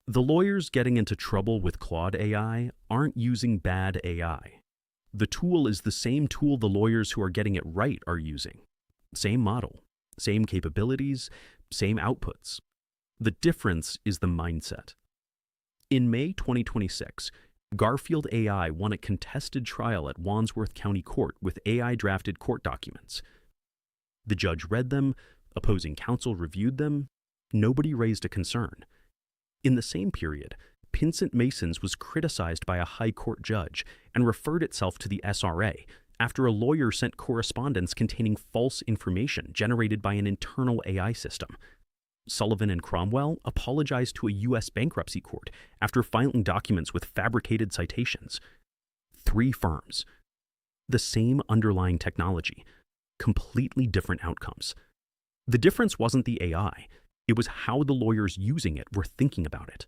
The lawyers getting into trouble with Claude AI aren't using bad AI. The tool is the same tool the lawyers who are getting it right are using. Same model, same capabilities, same outputs. The difference is the mindset. In May 2026, Garfield AI won a contested trial at Wandsworth County Court with AI-drafted court documents. The judge read them, opposing counsel reviewed them, nobody raised a concern. In the same period, Pinsent Masons was criticized by a high court judge and referred itself to the SRA after a lawyer sent correspondence containing false information generated by an internal AI system. Sullivan and Cromwell apologized to a U.S. bankruptcy court after filing documents with fabricated citations. 3 firms. The same underlying technology. Completely different outcomes. The difference wasn't the AI. It was how the lawyers using it were thinking about it.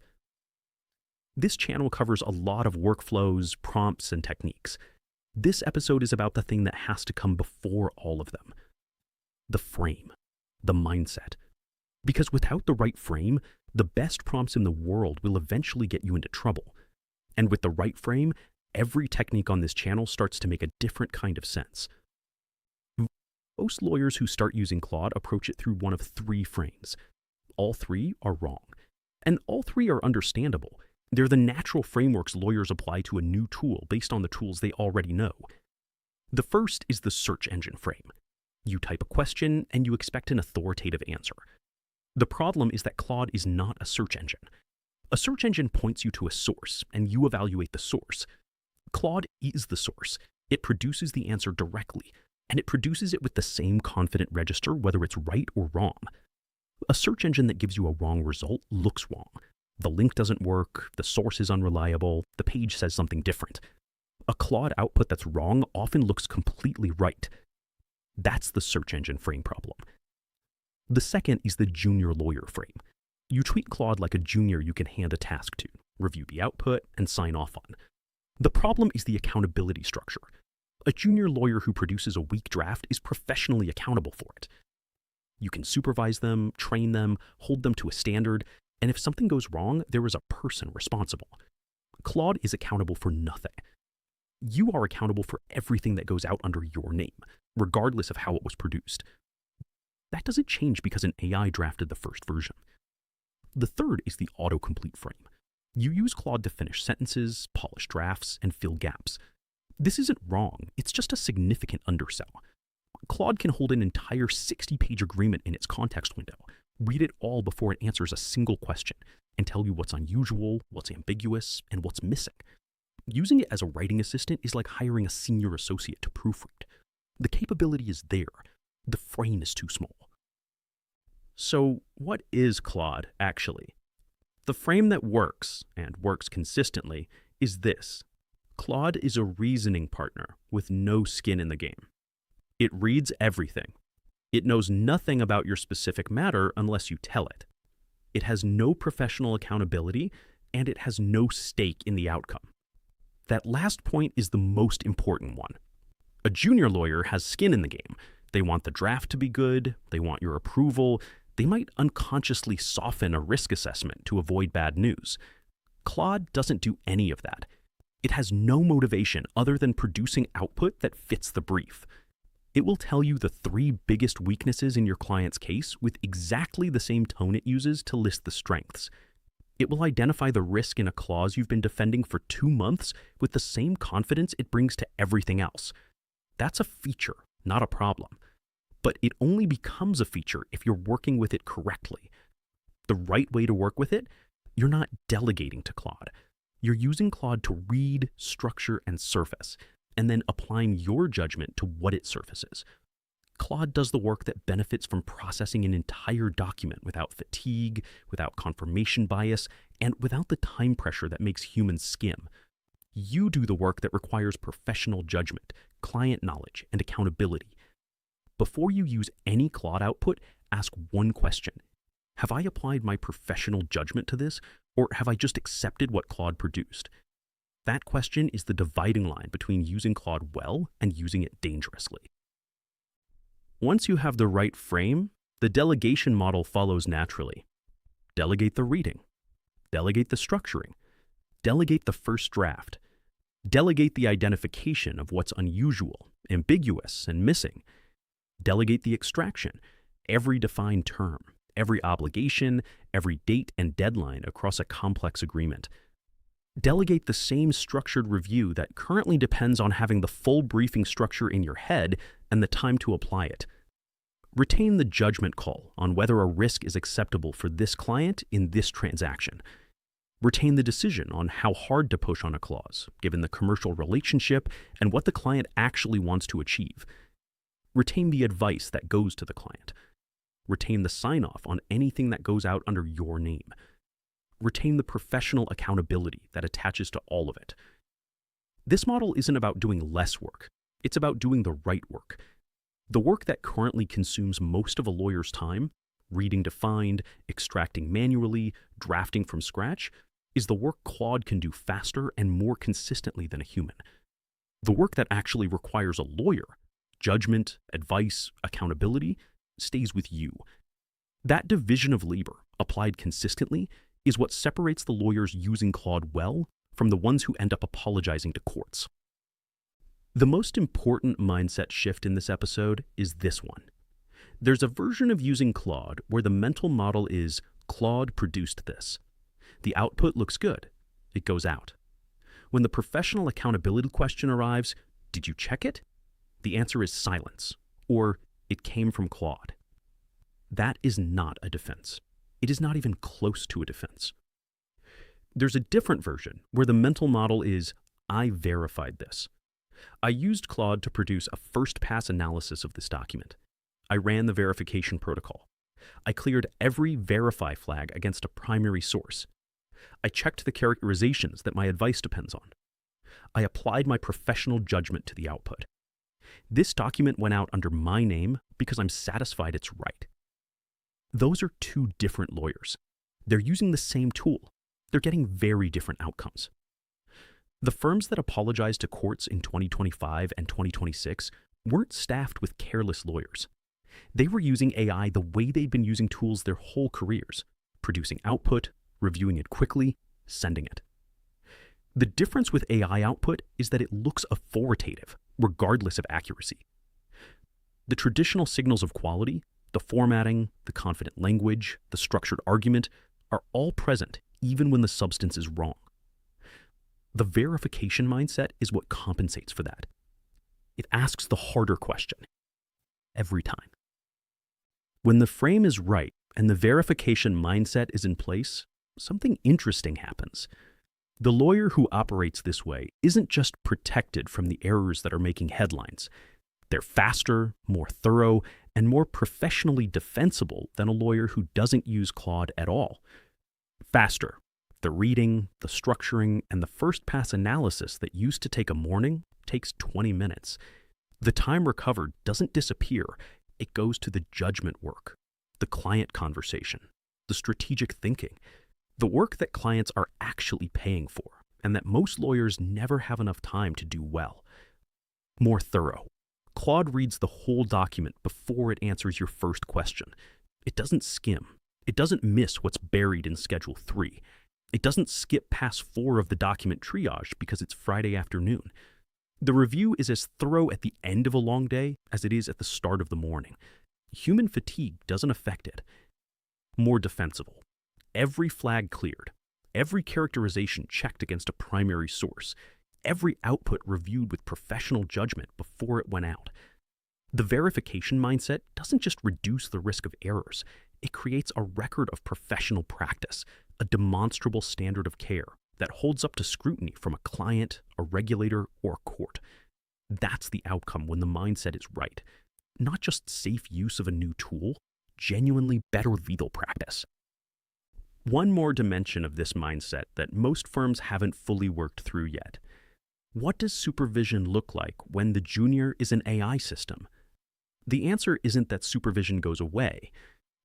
This channel covers a lot of workflows, prompts, and techniques. This episode is about the thing that has to come before all of them. The frame. The mindset. Because without the right frame, the best prompts in the world will eventually get you into trouble. And with the right frame, every technique on this channel starts to make a different kind of sense. Most lawyers who start using Claude approach it through one of 3 frames. All 3 are wrong. And all 3 are understandable. They're the natural frameworks lawyers apply to a new tool based on the tools they already know. The first is the search engine frame. You type a question and you expect an authoritative answer. The problem is that Claude is not a search engine. A search engine points you to a source, and you evaluate the source. Claude is the source. It produces the answer directly, and it produces it with the same confident register whether it's right or wrong. A search engine that gives you a wrong result looks wrong. The link doesn't work, the source is unreliable, the page says something different. A Claude output that's wrong often looks completely right. That's the search engine frame problem. The second is the junior lawyer frame. You treat Claude like a junior you can hand a task to, review the output, and sign off on. The problem is the accountability structure. A junior lawyer who produces a weak draft is professionally accountable for it. You can supervise them, train them, hold them to a standard, and if something goes wrong, there is a person responsible. Claude is accountable for nothing. You are accountable for everything that goes out under your name, regardless of how it was produced. That doesn't change because an AI drafted the first version. The third is the autocomplete frame. You use Claude to finish sentences, polish drafts, and fill gaps. This isn't wrong, it's just a significant undersell. Claude can hold an entire 60-page agreement in its context window, read it all before it answers a single question, and tell you what's unusual, what's ambiguous, and what's missing. Using it as a writing assistant is like hiring a senior associate to proofread. The capability is there. The frame is too small. So what is Claude, actually? The frame that works, and works consistently, is this. Claude is a reasoning partner with no skin in the game. It reads everything. It knows nothing about your specific matter unless you tell it. It has no professional accountability, and it has no stake in the outcome. That last point is the most important one. A junior lawyer has skin in the game. They want the draft to be good, they want your approval, they might unconsciously soften a risk assessment to avoid bad news. Claude doesn't do any of that. It has no motivation other than producing output that fits the brief. It will tell you the 3 biggest weaknesses in your client's case with exactly the same tone it uses to list the strengths. It will identify the risk in a clause you've been defending for 2 months with the same confidence it brings to everything else. That's a feature, not a problem. But it only becomes a feature if you're working with it correctly. The right way to work with it, you're not delegating to Claude. You're using Claude to read, structure, and surface, and then applying your judgment to what it surfaces. Claude does the work that benefits from processing an entire document without fatigue, without confirmation bias, and without the time pressure that makes humans skim. You do the work that requires professional judgment, client knowledge, and accountability. Before you use any Claude output, ask one question. Have I applied my professional judgment to this, or have I just accepted what Claude produced? That question is the dividing line between using Claude well and using it dangerously. Once you have the right frame, the delegation model follows naturally. Delegate the reading. delegate the structuring, delegate the first draft, delegate the identification of what's unusual, ambiguous, and missing, delegate the extraction, every defined term, every obligation, every date and deadline across a complex agreement. Delegate the same structured review that currently depends on having the full briefing structure in your head and the time to apply it. Retain the judgment call on whether a risk is acceptable for this client in this transaction. Retain the decision on how hard to push on a clause, given the commercial relationship and what the client actually wants to achieve. Retain the advice that goes to the client. Retain the sign-off on anything that goes out under your name. Retain the professional accountability that attaches to all of it. This model isn't about doing less work. It's about doing the right work. The work that currently consumes most of a lawyer's time, reading defined, extracting manually, drafting from scratch, is the work Claude can do faster and more consistently than a human. The work that actually requires a lawyer, judgment, advice, accountability, stays with you. That division of labor, applied consistently, is what separates the lawyers using Claude well from the ones who end up apologizing to courts. The most important mindset shift in this episode is this one. There's a version of using Claude where the mental model is Claude produced this. The output looks good. It goes out. When the professional accountability question arrives, did you check it? The answer is silence, or it came from Claude. That is not a defense. It is not even close to a defense. There's a different version where the mental model is, I verified this. I used Claude to produce a first-pass analysis of this document. I ran the verification protocol. I cleared every verify flag against a primary source. I checked the characterizations that my advice depends on. I applied my professional judgment to the output. This document went out under my name because I'm satisfied it's right. Those are two different lawyers. They're using the same tool. They're getting very different outcomes. The firms that apologized to courts in 2025 and 2026 weren't staffed with careless lawyers. They were using AI the way they'd been using tools their whole careers, producing output, reviewing it quickly, sending it. The difference with AI output is that it looks authoritative, regardless of accuracy. The traditional signals of quality, the formatting, the confident language, the structured argument, are all present even when the substance is wrong. The verification mindset is what compensates for that. It asks the harder question, every time. When the frame is right and the verification mindset is in place, something interesting happens. The lawyer who operates this way isn't just protected from the errors that are making headlines. They're faster, more thorough, and more professionally defensible than a lawyer who doesn't use Claude at all. Faster. The reading, the structuring, and the first-pass analysis that used to take a morning takes 20 minutes. The time recovered doesn't disappear. It goes to the judgment work, the client conversation, the strategic thinking, the work that clients are actually paying for, and that most lawyers never have enough time to do well. More thorough. Claude reads the whole document before it answers your first question. It doesn't skim. It doesn't miss what's buried in Schedule 3. It doesn't skip past 4 of the document triage because it's Friday afternoon. The review is as thorough at the end of a long day as it is at the start of the morning. Human fatigue doesn't affect it. More defensible. Every flag cleared. Every characterization checked against a primary source. Every output reviewed with professional judgment before it went out. The verification mindset doesn't just reduce the risk of errors. It creates a record of professional practice, a demonstrable standard of care that holds up to scrutiny from a client, a regulator, or a court. That's the outcome when the mindset is right. Not just safe use of a new tool, genuinely better legal practice. One more dimension of this mindset that most firms haven't fully worked through yet. What does supervision look like when the junior is an AI system? The answer isn't that supervision goes away.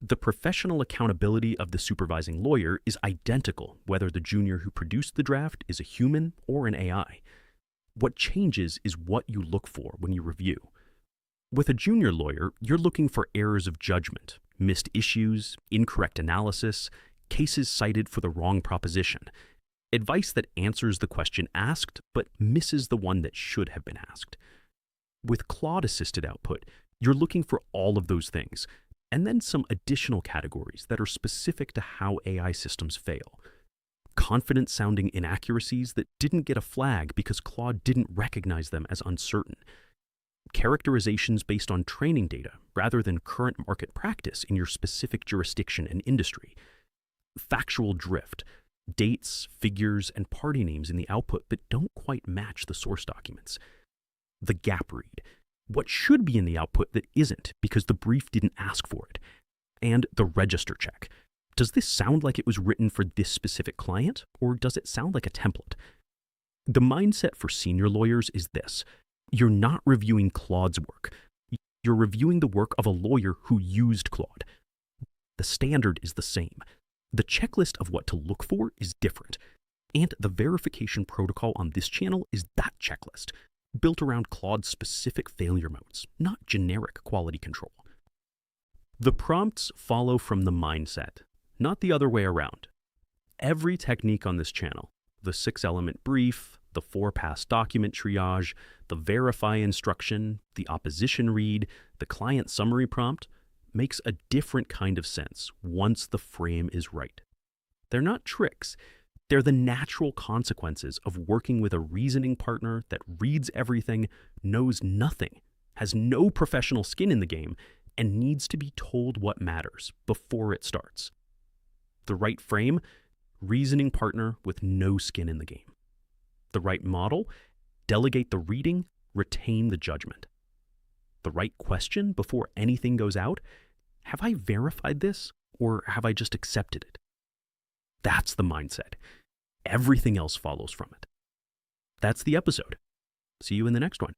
The professional accountability of the supervising lawyer is identical whether the junior who produced the draft is a human or an AI. What changes is what you look for when you review. With a junior lawyer, you're looking for errors of judgment, missed issues, incorrect analysis, cases cited for the wrong proposition, advice that answers the question asked but misses the one that should have been asked. With Claude-assisted output, you're looking for all of those things, and then some additional categories that are specific to how AI systems fail. Confident-sounding inaccuracies that didn't get a flag because Claude didn't recognize them as uncertain. Characterizations based on training data rather than current market practice in your specific jurisdiction and industry. Factual drift, dates, figures, and party names in the output that don't quite match the source documents. The gap read, what should be in the output that isn't because the brief didn't ask for it. And the register check. Does this sound like it was written for this specific client, or does it sound like a template? The mindset for senior lawyers is this. You're not reviewing Claude's work. You're reviewing the work of a lawyer who used Claude. The standard is the same. The checklist of what to look for is different. And the verification protocol on this channel is that checklist, built around Claude's specific failure modes, not generic quality control. The prompts follow from the mindset, not the other way around. Every technique on this channel, the 6-element brief, the 4-pass document triage, the verify instruction, the opposition read, the client summary prompt, makes a different kind of sense once the frame is right. They're not tricks. They're the natural consequences of working with a reasoning partner that reads everything, knows nothing, has no professional skin in the game, and needs to be told what matters before it starts. The right frame, reasoning partner with no skin in the game. The right model, delegate the reading, retain the judgment. The right question before anything goes out, have I verified this or have I just accepted it? That's the mindset. Everything else follows from it. That's the episode. See you in the next one.